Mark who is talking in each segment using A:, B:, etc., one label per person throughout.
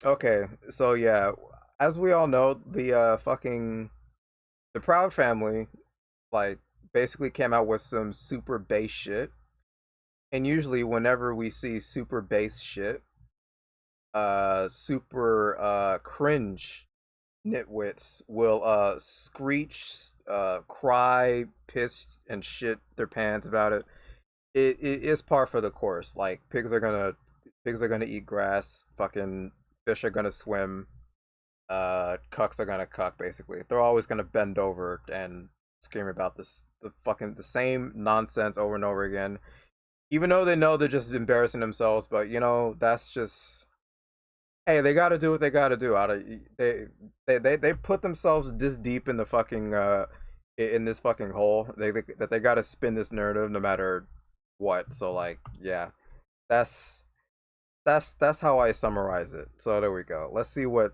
A: Okay, so yeah, as we all know, the Proud Family like basically came out with some super base shit. And usually whenever we see super base shit, super cringe nitwits will screech, cry, piss and shit their pants about it. It is par for the course. Like pigs are gonna eat grass, fucking fish are gonna swim, cucks are gonna cuck basically. They're always gonna bend over and scream about the same nonsense over and over again. Even though they know they're just embarrassing themselves, but that's just hey, they gotta do what they gotta do. Out of they put themselves this deep in the fucking in this fucking hole. That they gotta spin this narrative no matter what. So like, yeah, that's that's how I summarize it. So there we go. Let's see what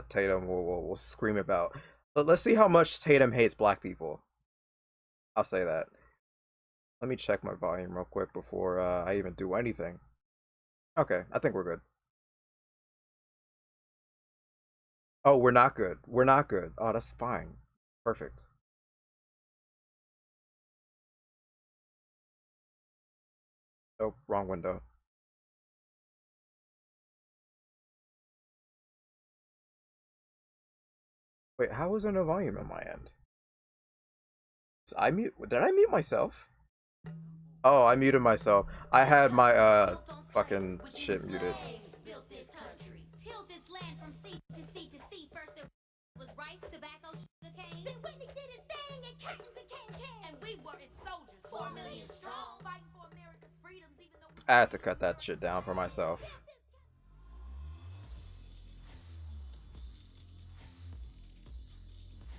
A: Tatum will scream about. But let's see how much Tatum hates black people. I'll say that. Let me check my volume real quick before I even do anything. Okay, I think we're good. Oh, we're not good. We're not good. Oh, that's fine. Perfect. Oh, wrong window. Wait, how was there no volume on my end? I mute. Did I mute myself? Oh, I muted myself. I had my fucking shit muted. I had to cut that shit down for myself.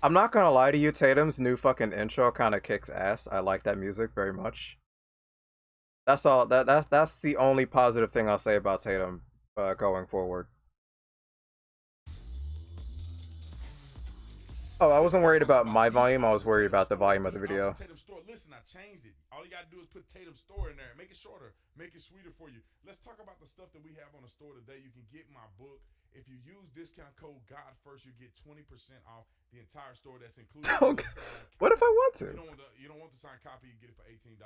A: I'm not gonna lie to you, Tatum's new fucking intro kind of kicks ass. I like that music very much. That's all. That's the only positive thing I'll say about Tatum going forward. Oh, I wasn't worried about my volume. I was worried about the volume of the video.
B: Tatum store. Listen, I changed it. All you gotta do is put Tatum store in there. Make it shorter. Make it sweeter for you. Let's talk about the stuff that we have on the store today. You can get my book. If you use discount code God First, you get 20% off the entire store. That's including
A: Okay.
B: the signed
A: What if I
B: copy.
A: want
B: If
A: to?
B: you don't want the signed copy, you get it for $18.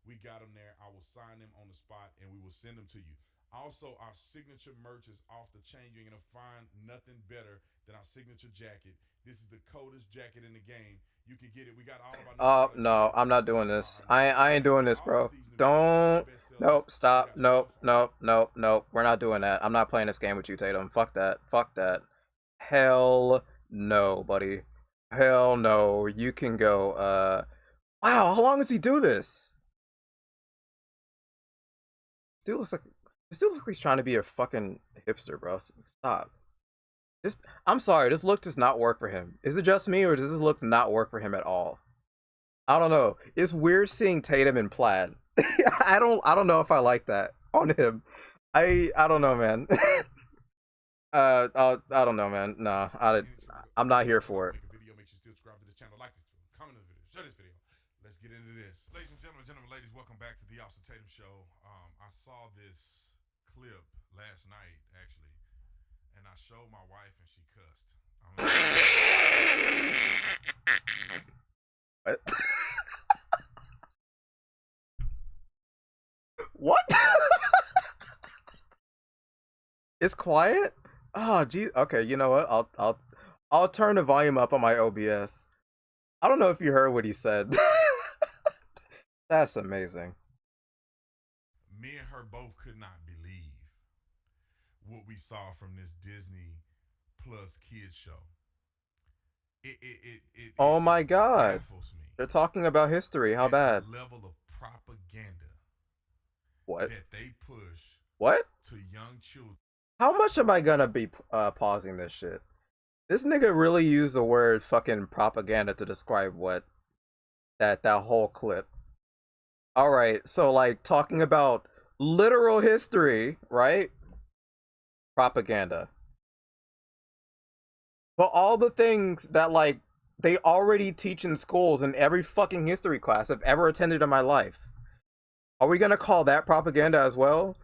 B: We got them there. I will sign them on the spot and we will send them to you. Also, our signature merch is off the chain. You're gonna find nothing better than our signature jacket. This is the coldest jacket in the game. You can get it. We got all of our new
A: Oh
B: products
A: no,
B: here.
A: I'm not doing
B: Our,
A: this.
B: our
A: I ain't
B: newest
A: doing
B: brands.
A: this,
B: All of
A: bro.
B: these new brands are
A: Don't.
B: bestsellers.
A: Nope.
B: We
A: Stop.
B: got
A: Nope.
B: stuff on.
A: Nope. Nope. Nope. We're not doing that. I'm not playing this game with you, Tatum. Fuck that. Fuck that. Hell no, buddy. Hell no. You can go. Wow. How long does he do this? Still looks like. Still looks like he's trying to be a fucking hipster, bro. Stop. This. I'm sorry. This look does not work for him. Is it just me, or does this look not work for him at all? I don't know. It's weird seeing Tatum in plaid. I don't know if I like that on him. I don't know, man. I don't know, man. Nah, I'm not here for it.
B: Make a video. Make sure you subscribe to this channel. Like this video. Comment on the video. Share this video. Let's get into this. Ladies and gentlemen, ladies, welcome back to the Austin Tatum Show. I saw this clip last night, actually, and I showed my wife, and she cussed.
A: What? What? It's quiet. Oh, gee. Okay, you know what? I'll turn the volume up on my OBS. I don't know if you heard what he said. That's amazing.
B: Me and her both could not believe what we saw from this Disney Plus kids show.
A: Oh my
B: It
A: god.
B: baffles me
A: They're talking about history. How
B: at the
A: bad?
B: level of propaganda
A: What?
B: that they push
A: What?
B: to young children.
A: How much am I gonna be pausing this shit? This nigga really used the word fucking propaganda to describe what that whole clip. All right, so like talking about literal history, right? Propaganda. But all the things that like they already teach in schools in every fucking history class I've ever attended in my life. Are we gonna call that propaganda as well?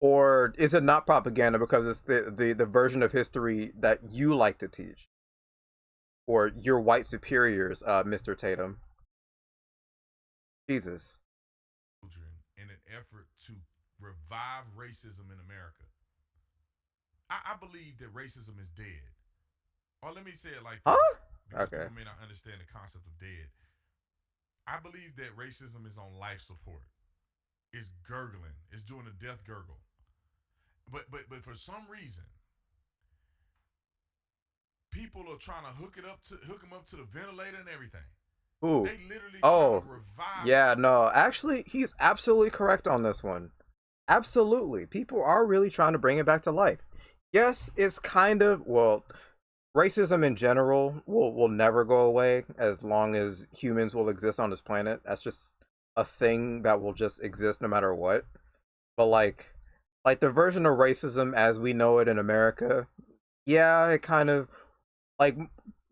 A: Or is it not propaganda because it's the version of history that you like to teach? Or your white superiors, Mr. Tatum? Jesus.
B: Children in an effort to revive racism in America. I believe that racism is dead. Or let me say it like
A: Huh?
B: this, because
A: Okay.
B: people may not understand the concept of dead. I believe that racism is on life support. It's gurgling. It's doing a death gurgle. But for some reason, people are trying to hook them up to the ventilator and everything.
A: Ooh.
B: They literally trying to
A: Oh.
B: revive them.
A: Yeah, no. Actually, he's absolutely correct on this one. Absolutely. People are really trying to bring it back to life. Yes, it's kind of, well, racism in general will never go away as long as humans will exist on this planet. That's just a thing that will just exist no matter what. But like the version of racism as we know it in America, yeah, it kind of like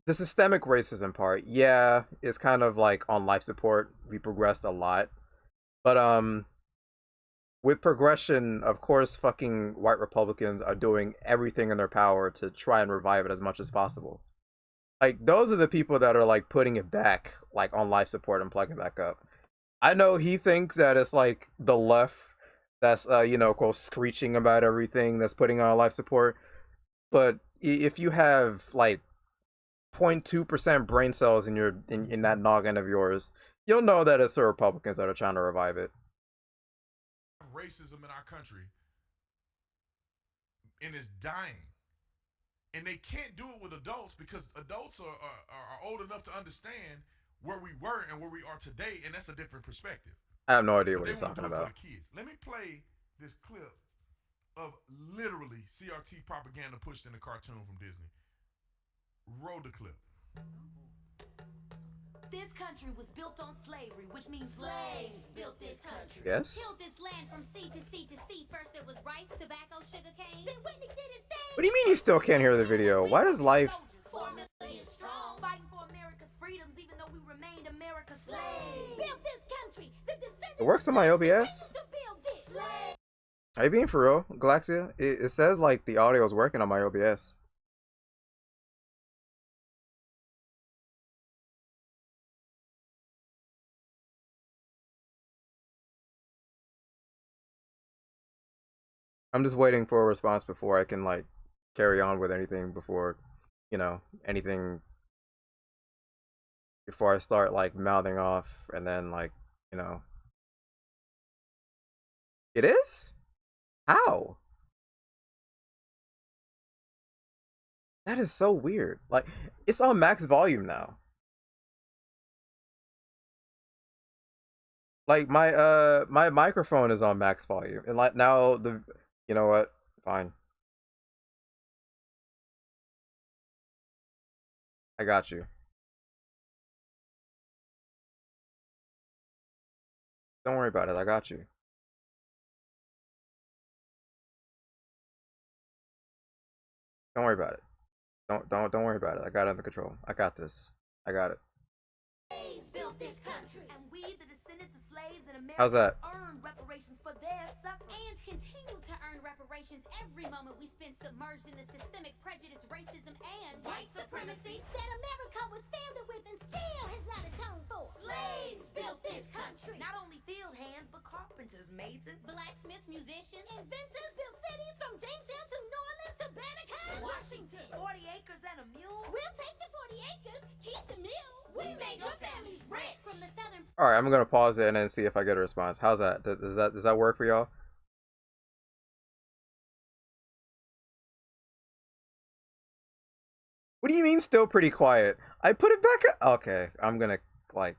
A: the systemic racism part. Yeah, it's kind of like on life support. We progressed a lot. But with progression, of course, fucking white Republicans are doing everything in their power to try and revive it as much as possible. Like those are the people that are like putting it back, like on life support and plugging back up. I know he thinks that it's like the left that's quote screeching about everything that's putting on life support, but if you have like 0.2% brain cells in in that noggin of yours, you'll know that it's the Republicans that are trying to revive it.
B: Racism in our country, and it's dying. And they can't do it with adults because adults are old enough to understand where we were and where we are today, and that's a different perspective.
A: I have no idea
B: But
A: what
B: they
A: he's
B: won't
A: talking
B: do it for
A: about.
B: the kids. Let me play this clip of literally CRT propaganda pushed in a cartoon from Disney. Roll the clip.
C: This country was built on slavery, which means slaves built this country.
A: Yes.
C: Tilled this land from sea to sea to sea. First there was rice, tobacco, sugar cane. Then Whitney did his thing.
A: What do you mean you still can't hear the video? Why does life?
C: 4 million strong, fighting for America's freedoms, even though we remained America's slaves. Built this country. The descendants
A: It works on my OBS.
C: to build this. Slaves.
A: Are you being for real, Galaxia? It says like the audio is working on my OBS. I'm just waiting for a response before I can like carry on with anything before, anything before I start like mouthing off and then like, you know. It is? How? That is so weird. Like it's on max volume now. Like my microphone is on max volume. And like now the you know what? Fine. I got you. Don't worry about it. I got you. Don't worry about it. Don't worry about it. I got it under control. I got this. I got it.
C: Slaves built this country. And we, the descendants of slaves in
A: How's
C: America,
A: that?
C: earned reparations for their suffering and continue to earn reparations every moment we spend submerged in the systemic prejudice, racism, and white supremacy that America was founded with and still has not atoned for. Slaves built this country. Not only field hands, but carpenters, masons, blacksmiths, musicians, inventors built cities from Jamestown to New Orleans to Banneker, Washington. 40 acres and a mule. We'll take the 40 acres, keep the mule. We made your families rich. From the southern.
A: All right, I'm gonna pause it and then see if I get a response. How's that? Does that work for y'all? What do you mean still pretty quiet? I put it back up. Okay, I'm gonna like.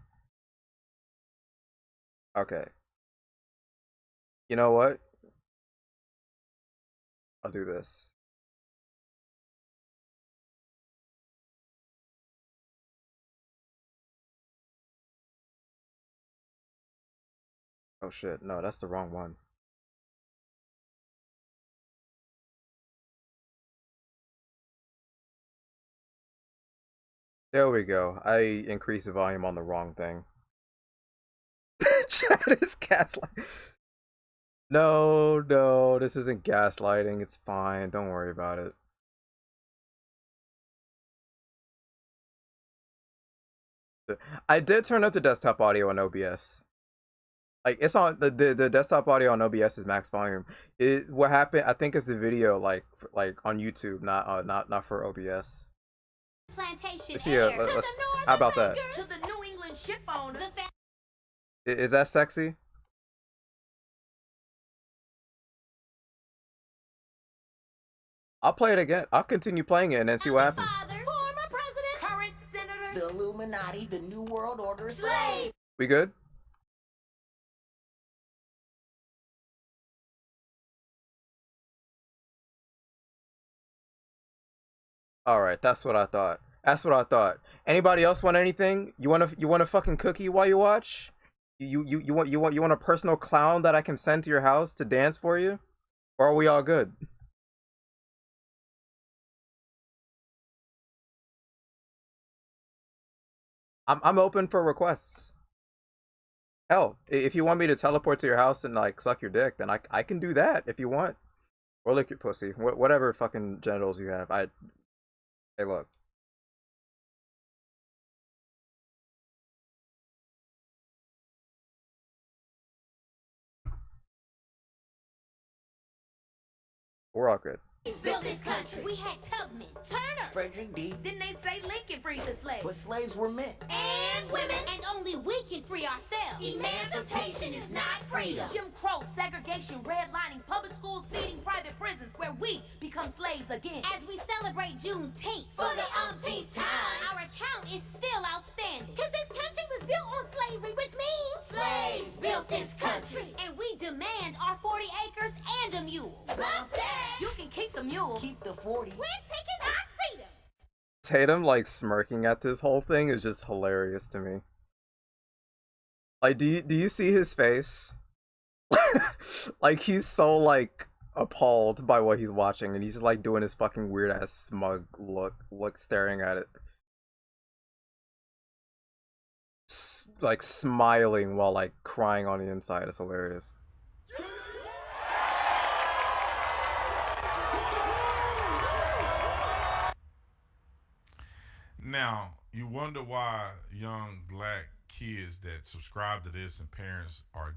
A: Okay. You know what? I'll do this. Oh shit, no, that's the wrong one. There we go. I increased the volume on the wrong thing. Chat is gaslight. No, no, this isn't gaslighting. It's fine. Don't worry about it. I did turn up the desktop audio on OBS. Like it's on the desktop audio on OBS is max volume. It what happened? I think it's the video like on YouTube, not for OBS.
C: Plantation
A: Let's see.
C: air.
A: How about that?
C: To the New England ship owner.
A: Is that sexy? I'll play it again. I'll continue playing it and then see what happens.
C: Fathers, former presidents, current senators,
D: The Illuminati, the New World Order,
C: slaves.
A: We good? All right, that's what I thought. That's what I thought. Anybody else want anything? You want a fucking cookie while you watch? You want a personal clown that I can send to your house to dance for you? Or are we all good? I'm open for requests. Hell, if you want me to teleport to your house and like suck your dick, then I can do that if you want. Or lick your pussy. Whatever fucking genitals you have. Hey look. We're all good.
C: Built this country. We had Tubman, Turner,
D: Frederick D.
C: Didn't they say Lincoln freed the slaves?
D: But slaves were men.
C: And women. And only we can free ourselves. Emancipation is not freedom. Jim Crow, segregation, redlining, public schools feeding private prisons where we become slaves again. As we celebrate Juneteenth for the umpteenth time, our account is still outstanding. Because this country was built on slavery, which means slaves built this country. And we demand our 40 acres and a mule. About that, you can keep the mule.
D: Keep the 40.
C: We're taking our freedom.
A: Tatum like smirking at this whole thing is just hilarious to me. Like, do you see his face? Like he's so like appalled by what he's watching, and he's just like doing his fucking weird ass smug look staring at it, like smiling while like crying on the inside. It's hilarious.
B: Now, you wonder why young black kids that subscribe to this and parents are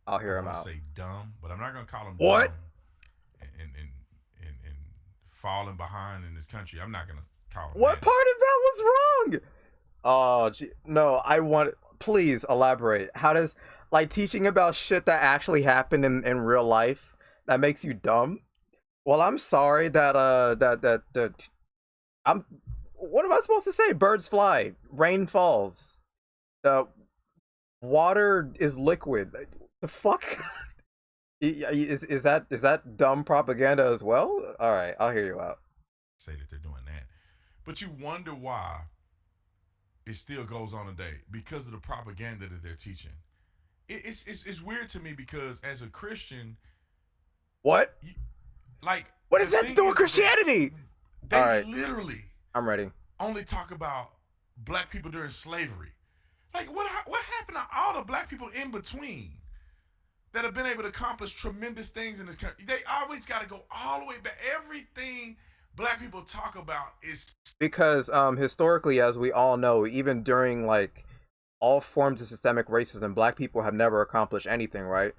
A: I'll hear
B: I
A: him
B: want
A: out.
B: to say dumb, but I'm not going to call them
A: What?
B: dumb and falling behind in this country. I'm not going to call them
A: What
B: that.
A: part of that was wrong? Oh, gee, no, I want. Please elaborate. How does like teaching about shit that actually happened in real life that makes you dumb? Well, I'm sorry that that I'm. What am I supposed to say? Birds fly, rain falls, water is liquid. The fuck? Is that dumb propaganda as well? All right, I'll hear you out.
B: Say that they're doing that. But you wonder why it still goes on today because of the propaganda that they're teaching. It's weird to me because as a Christian,
A: What?
B: like
A: What does
B: the
A: that to
B: thing
A: do
B: is
A: with
B: that
A: Christianity?
B: They
A: All right.
B: literally
A: I'm ready.
B: only talk about black people during slavery. Like what happened to all the black people in between that have been able to accomplish tremendous things in this country? They always got to go all the way back. Everything black people talk about is
A: Because historically, as we all know, even during like all forms of systemic racism, black people have never accomplished anything, right?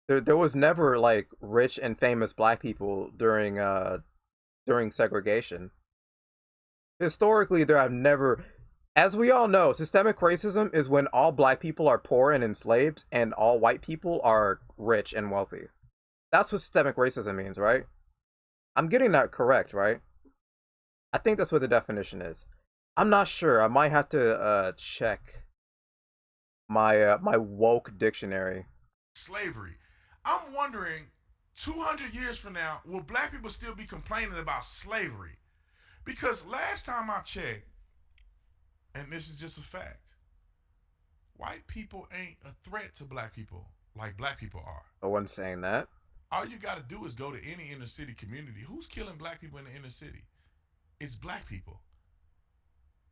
A: There was never like rich and famous black people during segregation. Historically, there have never, as we all know, systemic racism is when all black people are poor and enslaved and all white people are rich and wealthy. That's what systemic racism means, right? I'm getting that correct, right? I think that's what the definition is. I'm not sure. I might have to check my woke dictionary.
B: slavery. I'm wondering 200 years from now, will black people still be complaining about slavery? Because last time I checked, and this is just a fact, white people ain't a threat to black people like black people are.
A: No one's saying that.
B: All you got to do is go to any inner city community. Who's killing black people in the inner city? It's black people.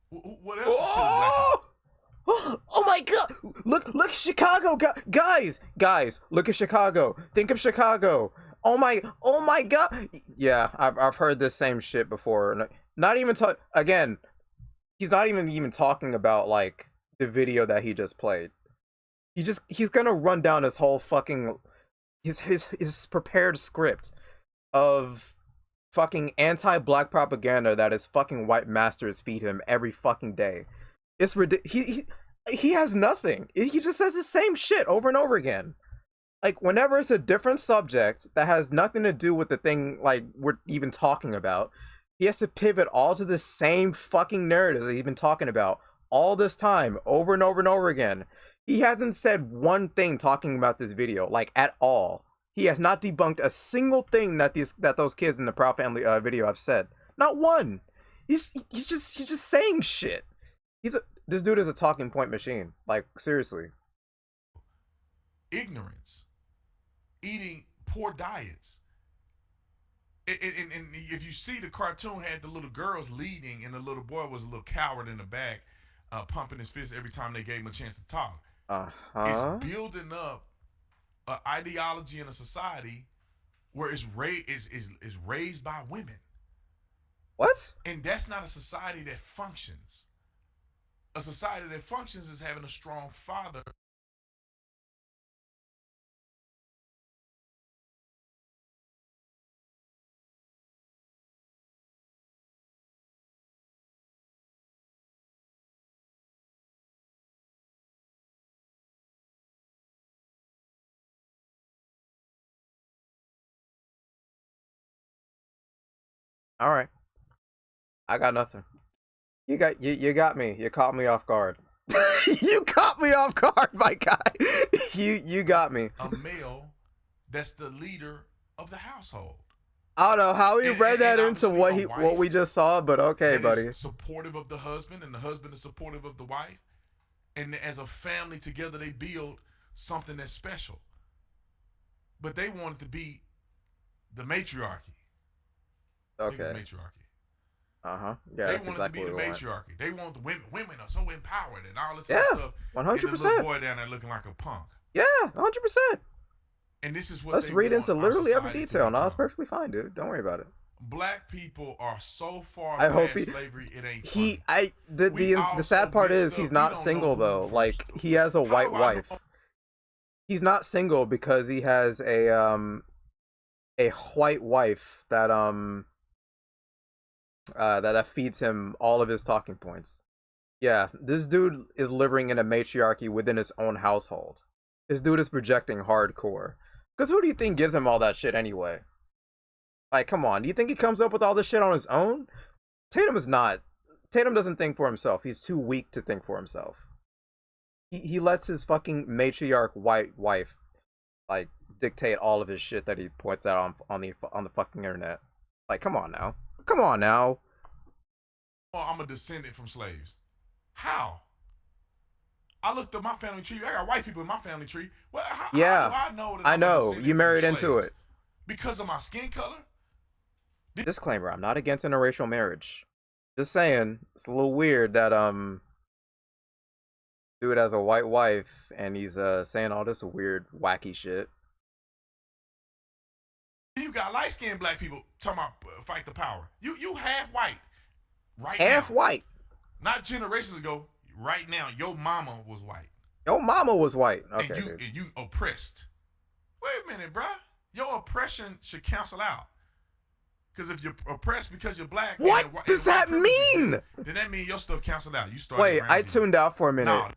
B: What else is killing black people?
A: Oh my god! look, Chicago, guys, look at Chicago. Think of Chicago. Oh my God. Yeah, I've heard this same shit before. Not even talk again. He's not even talking about like the video that he just played. He's gonna run down his whole fucking his prepared script of fucking anti-black propaganda that his fucking white masters feed him every fucking day. It's ridiculous. He has nothing. He just says the same shit over and over again. Like whenever it's a different subject that has nothing to do with the thing like we're even talking about, he has to pivot all to the same fucking narrative that he's been talking about all this time, over and over and over again. He hasn't said one thing talking about this video, like at all. He has not debunked a single thing that those kids in the Proud Family video have said. Not one. He's just saying shit. This dude is a talking point machine. Like seriously.
B: Ignorance, eating poor diets. And if you see the cartoon had the little girls leading and the little boy was a little coward in the back, pumping his fist every time they gave him a chance to talk. It's building up an ideology in a society where it's raised by women.
A: What?
B: And that's not a society that functions. A society that functions is having a strong father.
A: All right. I got nothing. You got me. You caught me off guard. You caught me off guard, my guy. You got me.
B: A male that's the leader of the household.
A: I don't know how he read that into what we just saw, but okay, buddy.
B: Supportive of the husband, and the husband is supportive of the wife, and as a family together they build something that's special. But they want it to be the matriarchy.
A: Okay.
B: Matriarchy.
A: Yeah,
B: they
A: that's
B: want
A: exactly
B: it to be
A: what
B: the
A: we want.
B: matriarchy. They want the women. Women are so empowered and all this
A: Yeah,
B: stuff.
A: 100%.
B: And the little boy down there looking like a punk.
A: Yeah, 100%.
B: And this is what
A: Let's
B: they
A: read
B: want
A: into
B: our
A: literally every
B: society to
A: detail. No,
B: become.
A: it's perfectly fine, dude. Don't worry about it.
B: Black people are so far
A: I hope
B: past slavery, it ain't
A: he
B: funny.
A: the sad part is he's not single though. Like he has a white wife. He's not single because he has a white wife that that feeds him all of his talking points. Yeah, this dude is living in a matriarchy within his own household. This dude is projecting hardcore. Because who do you think gives him all that shit anyway? Like, come on, do you think he comes up with all this shit on his own? Tatum is not. Tatum doesn't think for himself. He's too weak to think for himself. He lets his fucking matriarch white wife like dictate all of his shit that he points out on the fucking internet. Like, come on now. Come on now.
B: Oh, I'm a descendant from slaves. How? I looked up my family tree. I got white people in my family tree. Well, how do I know that
A: I
B: I'm a
A: know.
B: descendant
A: You married
B: from
A: into
B: slaves?
A: it.
B: Because of my skin color?
A: Disclaimer, I'm not against interracial marriage. Just saying, it's a little weird that dude has a white wife and he's saying all this weird wacky shit.
B: You got light-skinned black people talking about fight the power. You half white. Right
A: Half
B: now.
A: white.
B: Not generations ago. Right now, your mama was white.
A: Your mama was white. Okay,
B: and you oppressed. Wait a minute, bruh. Your oppression should cancel out. Because if you're oppressed because you're black,
A: what does that mean?
B: Then that means your stuff canceled out. You started.
A: Wait, I tuned out for a minute.
B: No.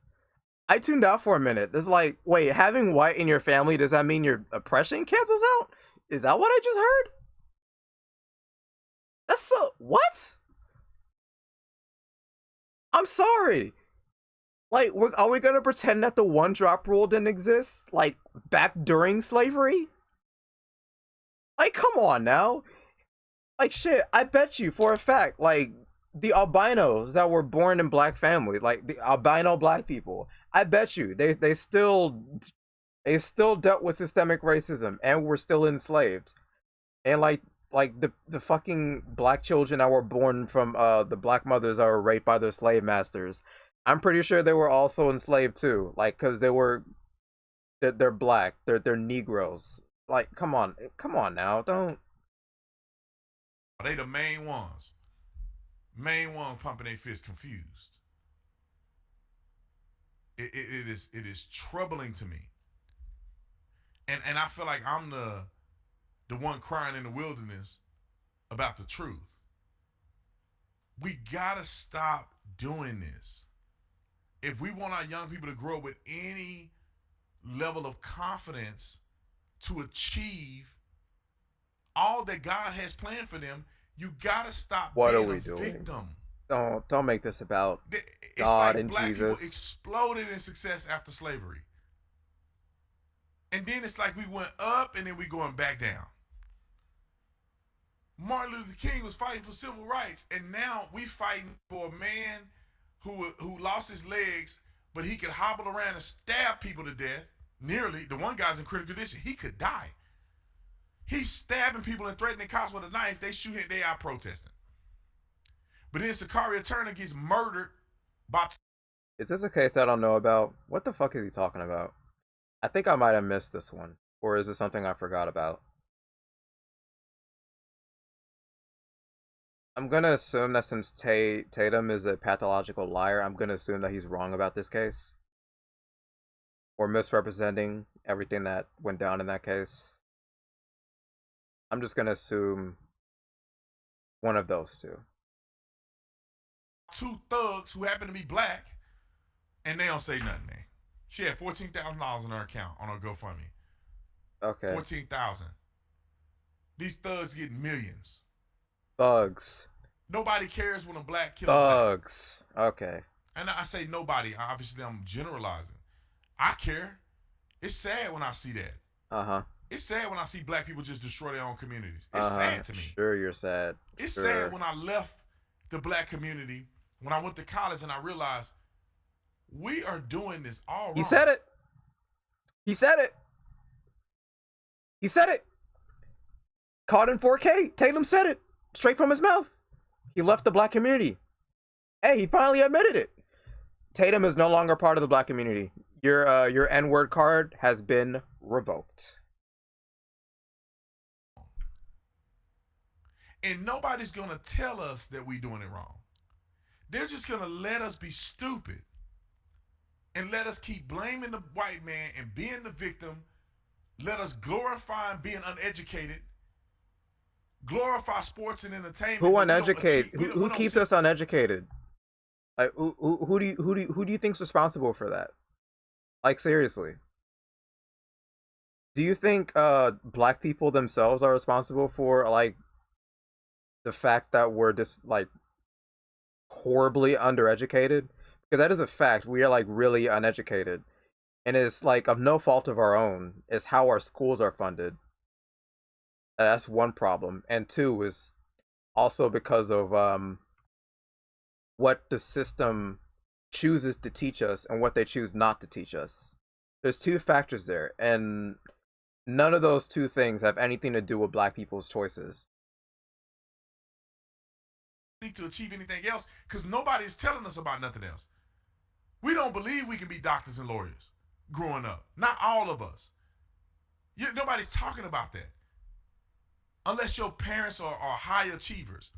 A: I tuned out for a minute. It's like, wait, having white in your family, does that mean your oppression cancels out? Is that what I just heard? That's so. What? I'm sorry. Like, are we gonna pretend that the one drop rule didn't exist? Like, back during slavery? Like, come on now. Like, shit, I bet you for a fact, like, the albinos that were born in black families, like, the albino black people, I bet you, they still dealt with systemic racism and were still enslaved. And, like the fucking black children that were born from, the black mothers that were raped by their slave masters, I'm pretty sure they were also enslaved too. Like, cause they're black. They're Negroes. Like, come on now, don't.
B: They the main ones. Main one pumping their fist confused. It is troubling to me. And I feel like I'm the one crying in the wilderness about the truth. We gotta stop doing this. If we want our young people to grow with any level of confidence to achieve all that God has planned for them, you gotta stop
A: What are
B: being
A: we
B: a
A: doing?
B: victim.
A: Don't make this about
B: It's
A: God
B: like
A: and
B: black
A: Jesus.
B: people exploded in success after slavery. And then it's like we went up and then we going back down. Martin Luther King was fighting for civil rights, and now we fighting for a man who lost his legs, but he could hobble around and stab people to death. Nearly, the one guy's in critical condition. He could die. He's stabbing people and threatening cops with a knife. They shoot him. They out protesting. But then Sakaria Turner gets murdered by.
A: Is this a case I don't know about? What the fuck is he talking about? I think I might have missed this one, or is it something I forgot about? I'm gonna assume that since Tatum is a pathological liar, I'm gonna assume that he's wrong about this case, or misrepresenting everything that went down in that case. I'm just gonna assume one of those two.
B: Two thugs who happen to be black, and they don't say nothing, man. She had $14,000 in her account on her GoFundMe.
A: Okay.
B: 14,000. These thugs get millions.
A: Thugs.
B: Nobody cares when a black kills thugs.
A: Black. Okay.
B: And I say nobody. Obviously, I'm generalizing. I care. It's sad when I see that. It's sad when I see black people just destroy their own communities. It's sad to me.
A: Sure, you're sad.
B: It's sad when I left the black community, when I went to college, and I realized we are doing this all wrong.
A: He said it. He said it. He said it. Caught in 4K. Tatum said it straight from his mouth. He left the black community. Hey, he finally admitted it. Tatum is no longer part of the black community. Your N-word card has been revoked.
B: And nobody's gonna tell us that we're doing it wrong. They're just gonna let us be stupid and let us keep blaming the white man and being the victim. Let us glorify being uneducated. Glorify sports and entertainment.
A: Who uneducated? Who keeps us uneducated? Like who do you think's responsible for that? Like, seriously. Do you think black people themselves are responsible for like the fact that we're just like horribly undereducated? Because that is a fact. We are like really uneducated. And it's like of no fault of our own. It's how our schools are funded. That's one problem. And two is also because of what the system chooses to teach us and what they choose not to teach us. There's two factors there, and none of those two things have anything to do with black people's choices.
B: To achieve anything else, because nobody is telling us about nothing else. We don't believe we can be doctors and lawyers growing up. Not all of us. Nobody's talking about that. Unless your parents are high achievers.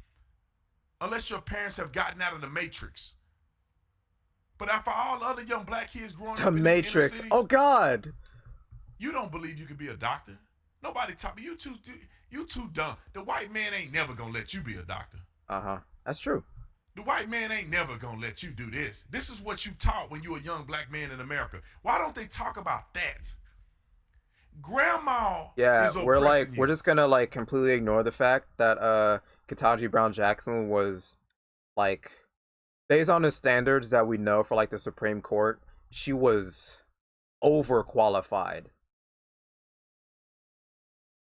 B: Unless your parents have gotten out of the matrix. But for all other young black kids growing up in the
A: Matrix.
B: cities,
A: Oh God.
B: You don't believe you can be a doctor. Nobody taught me. You too dumb. The white man ain't never gonna let you be a doctor.
A: That's true.
B: The white man ain't never gonna let you do this. This is what you taught when you were a young black man in America. Why don't they talk about that? Grandma is
A: we're just gonna like completely ignore the fact that Ketanji Brown Jackson was like, based on the standards that we know for like the Supreme Court, she was overqualified.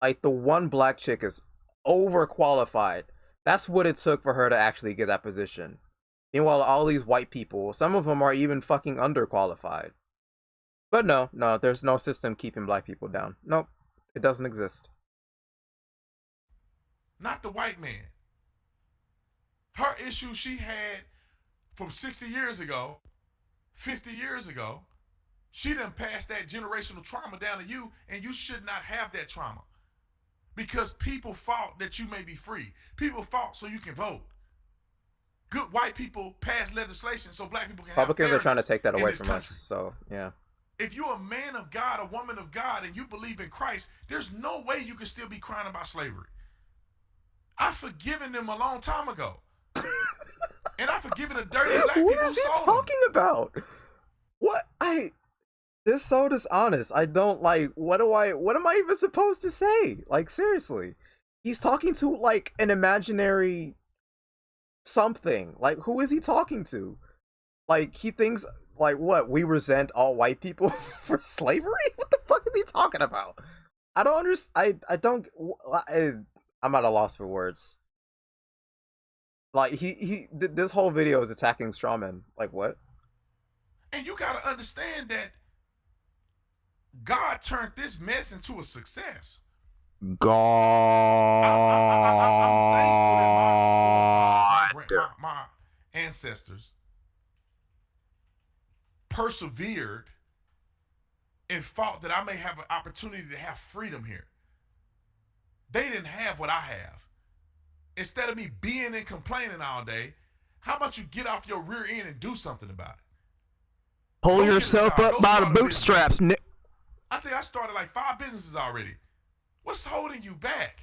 A: Like, the one black chick is overqualified. That's what it took for her to actually get that position. Meanwhile, all these white people, some of them are even fucking underqualified. But no, there's no system keeping black people down. Nope, it doesn't exist.
B: Not the white man. Her issue she had from 60 years ago 50 years ago. She done passed that generational trauma down to you, and you should not have that trauma. Because people fought that you may be free. People fought so you can vote. Good white people passed legislation so black people can have
A: Republicans are trying to
B: fairness
A: take that
B: in
A: away
B: this
A: from
B: country.
A: us. So yeah.
B: If you're a man of God, a woman of God, and you believe in Christ, there's no way you can still be crying about slavery. I've forgiven them a long time ago. And I've forgiven the dirty black people
A: What
B: who
A: is he
B: sold
A: talking
B: them.
A: about? What this is so dishonest. I don't like. What am I even supposed to say? Like seriously, he's talking to like an imaginary something. Like who is he talking to? Like he thinks like what? We resent all white people for slavery? What the fuck is he talking about? I don't understand. I don't. I'm at a loss for words. Like this whole video is attacking strawmen. Like what?
B: And you got to understand that God turned this mess into a success.
A: God.
B: I'm thankful that my ancestors persevered and fought that I may have an opportunity to have freedom here. They didn't have what I have. Instead of me being and complaining all day, how about you get off your rear end and do something about it?
A: Pull yourself up by the bootstraps, Nick.
B: I think I started like 5 businesses already. What's holding you back?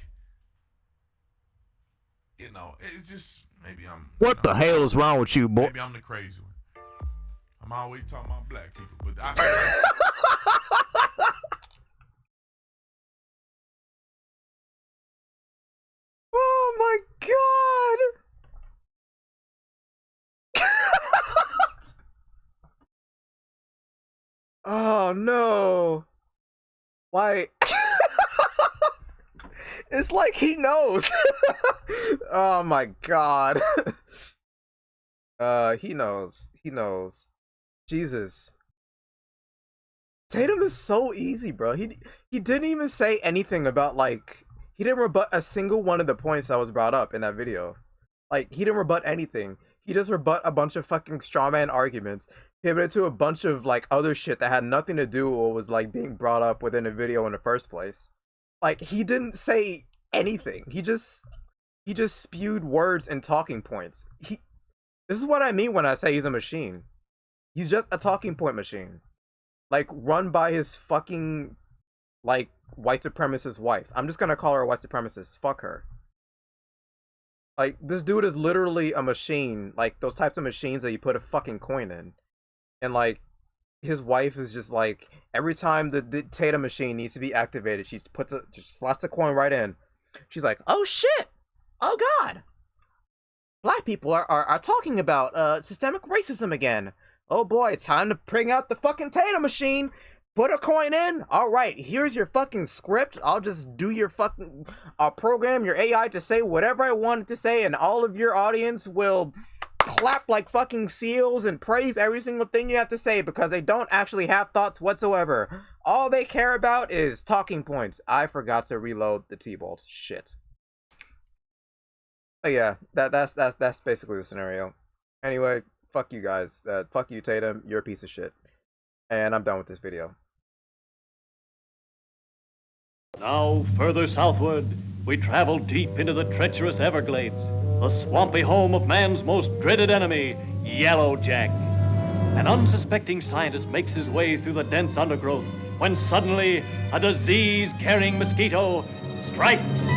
B: You know, it's just maybe I'm.
A: What the hell is wrong with you, boy?
B: Maybe I'm the crazy one. I'm always talking about black people, but I.
A: Oh my god! Oh no! Why? It's like he knows. Oh my god. He knows. He knows. Jesus. Tatum is so easy, bro. He didn't even say anything about like he didn't rebut a single one of the points that was brought up in that video. Like he didn't rebut anything. He just rebut a bunch of fucking strawman arguments, pivoted to a bunch of like other shit that had nothing to do with what was like being brought up within the video in the first place. Like he didn't say anything. He just spewed words and talking points. This is what I mean when I say he's a machine. He's just a talking point machine. Like run by his fucking like white supremacist wife. I'm just gonna call her a white supremacist. Fuck her. Like this dude is literally a machine, like those types of machines that you put a fucking coin in. And like his wife is just like every time the Tatum machine needs to be activated, she just slots the coin right in. She's like, "Oh shit. Oh god. Black people are talking about systemic racism again. Oh boy, it's time to bring out the fucking Tatum machine. Put a coin in. All right, here's your fucking script. I'll just do your fucking program your AI to say whatever I want it to say, and all of your audience will clap like fucking seals and praise every single thing you have to say because they don't actually have thoughts whatsoever. All they care about is talking points. I forgot to reload the T-bolt. Shit. But yeah, that's basically the scenario. Anyway, fuck you guys. Fuck you, Tatum. You're a piece of shit. And I'm done with this video.
E: Now, further southward, we travel deep into the treacherous Everglades, the swampy home of man's most dreaded enemy, Yellow Jack. An unsuspecting scientist makes his way through the dense undergrowth when suddenly a disease-carrying mosquito strikes.